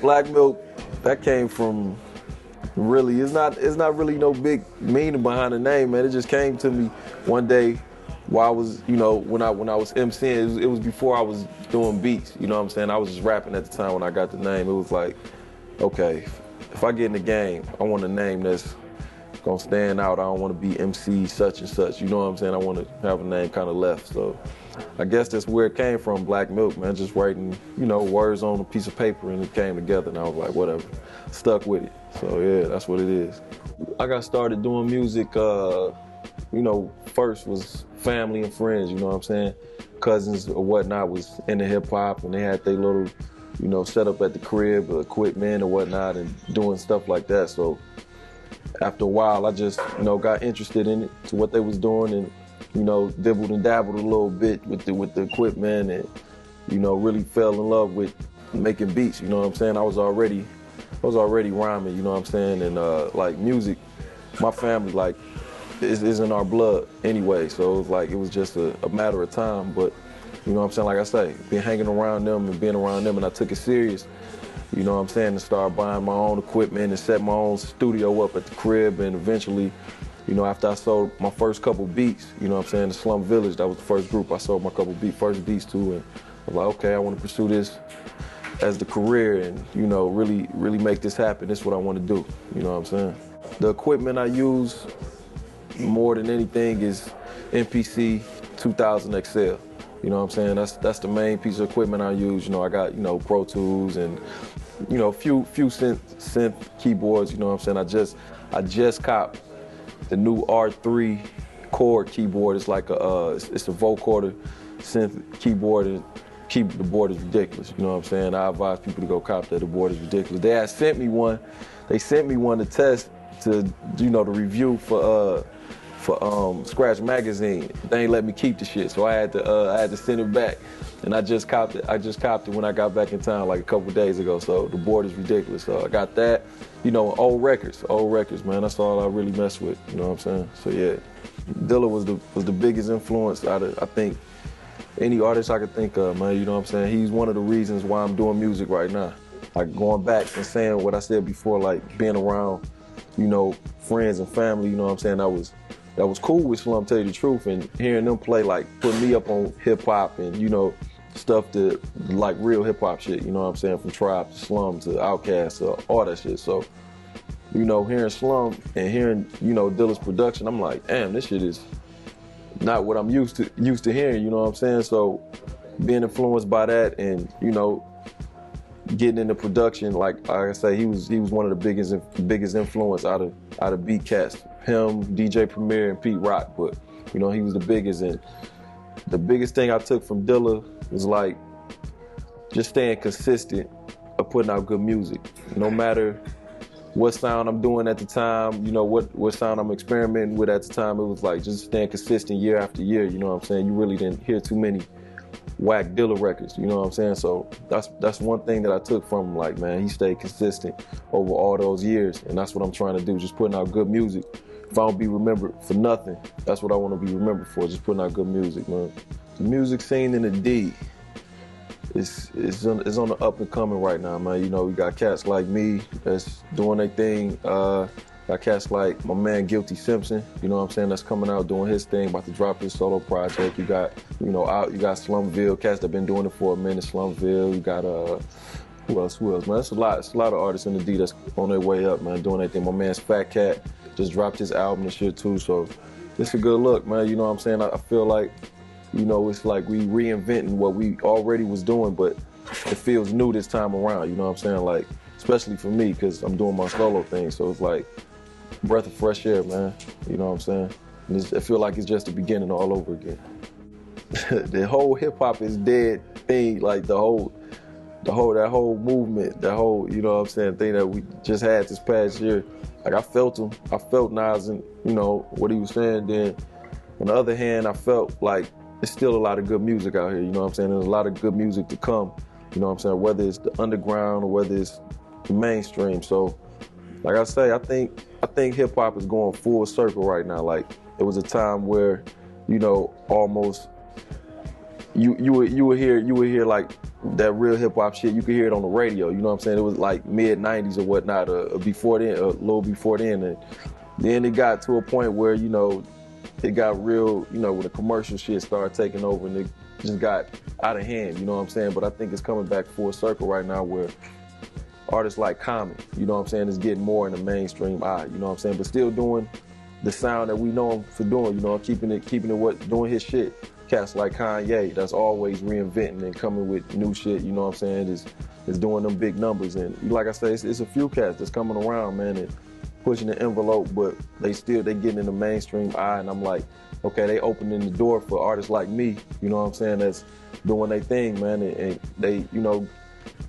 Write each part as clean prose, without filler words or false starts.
Black Milk, that came from really, it's not really no big meaning behind the name, man. It just came to me one day while I was, when I was MCing. It was before I was doing beats, you know what I'm saying? I was just rapping at the time when I got the name. It was like, okay, if I get in the game, I want a name that's gonna stand out. I don't want to be MC such and such, you know what I'm saying? I want to have a name kind of left. So I guess that's where it came from, Black Milk, man. Just writing, words on a piece of paper, and it came together, and I was like, whatever, stuck with it. So yeah, that's what it is. I got started doing music, first was family and friends, you know what I'm saying? Cousins or whatnot was into hip hop, and they had their little, set up at the crib, equipment or whatnot, and doing stuff like that. So after a while, I just, got interested in it, to what they was doing, and, dibbled and dabbled a little bit with the equipment, and, really fell in love with making beats, you know what I'm saying? I was already rhyming, you know what I'm saying? And like music, my family, like, is in our blood anyway. So it was just a matter of time. But, you know what I'm saying? Like I say, been hanging around them and being around them, and I took it serious, you know what I'm saying? And started buying my own equipment and set my own studio up at the crib. And eventually, after I sold my first couple beats, you know what I'm saying? The Slum Village, that was the first group I sold my first beats to. And I was like, okay, I want to pursue this as the career and, really make this happen. This is what I want to do, you know what I'm saying? The equipment I use more than anything is MPC 2000 XL. You know what I'm saying? That's the main piece of equipment I use. I got, Pro Tools and, a few synth keyboards, you know what I'm saying? I just copped the new R3 chord keyboard. It's like it's a vocoder synth keyboard, and the board is ridiculous, you know what I'm saying? I advise people to go cop that. The board is ridiculous. They had sent me one. They sent me one to test, to the review for Scratch Magazine. They ain't let me keep the shit, so I had to send it back. And I just copped it. When I got back in town like a couple days ago. So the board is ridiculous. So I got that. Old records, man. That's all I really mess with. You know what I'm saying? So yeah, Dilla was the biggest influence out of, I think, any artist I could think of, man. You know what I'm saying? He's one of the reasons why I'm doing music right now. Like going back and saying what I said before, like being around, friends and family. You know what I'm saying? That was cool with Slum, tell you the truth, and hearing them play, like, put me up on hip-hop and, stuff that, like, real hip-hop shit, you know what I'm saying, from Tribe to Slum to Outkast to all that shit. So, hearing Slum and hearing, Dilla's production, I'm like, damn, this shit is not what I'm used to hearing, you know what I'm saying? So, being influenced by that and, getting into production, like I say, he was one of the biggest influence out of beat cats. Him, DJ Premier, and Pete Rock, but he was the biggest. And the biggest thing I took from Dilla was like just staying consistent of putting out good music. No matter what sound I'm doing at the time, what sound I'm experimenting with at the time, it was like just staying consistent year after year, you know what I'm saying? You really didn't hear too many whack Dilla records, you know what I'm saying? So that's one thing that I took from him, like, man, he stayed consistent over all those years, and that's what I'm trying to do, just putting out good music. If I don't be remembered for nothing, that's what I want to be remembered for, just putting out good music, man. The music scene in the D is on the up and coming right now, man. We got cats like me that's doing their thing. Got cats like my man Guilty Simpson, you know what I'm saying, that's coming out doing his thing, about to drop his solo project. You got, you got Slumville, cats that been doing it for a minute, Slumville. You got who else, man? It's a lot of artists in the D that's on their way up, man, doing their thing. My man's Fat Cat just dropped his album and shit too, so it's a good look, man, you know what I'm saying? I feel like, it's like we reinventing what we already was doing, but it feels new this time around, you know what I'm saying? Like, especially for me, because I'm doing my solo thing, so it's like breath of fresh air, man, you know what I'm saying? And I feel like it's just the beginning all over again. The whole hip-hop is dead thing, like that whole movement, that whole, you know what I'm saying, thing that we just had this past year. Like, I felt him. I felt Nas and, what he was saying. Then, on the other hand, I felt like there's still a lot of good music out here, you know what I'm saying? There's a lot of good music to come, you know what I'm saying? Whether it's the underground or whether it's the mainstream. So, like I say, I think hip-hop is going full circle right now. Like, it was a time where, almost you would hear like that real hip hop shit, you could hear it on the radio, you know what I'm saying? It was like mid-90s or whatnot, before then, a little before then. And then it got to a point where, you know, it got real, you know, when the commercial shit started taking over and it just got out of hand, you know what I'm saying? But I think it's coming back full circle right now where artists like Common, you know what I'm saying, is getting more in the mainstream eye, you know what I'm saying? But still doing the sound that we know him for doing, you know, keeping it doing his shit. Cats like Kanye, that's always reinventing and coming with new shit, you know what I'm saying, is doing them big numbers. And like I say, it's a few cats that's coming around, man, and pushing the envelope, but they getting in the mainstream eye, and I'm like, okay, they opening the door for artists like me, you know what I'm saying, that's doing their thing, man, and they, you know,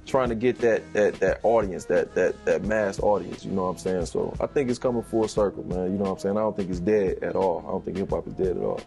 trying to get that audience, that mass audience, you know what I'm saying? So I think it's coming full circle, man, you know what I'm saying? I don't think it's dead at all. I don't think hip hop is dead at all.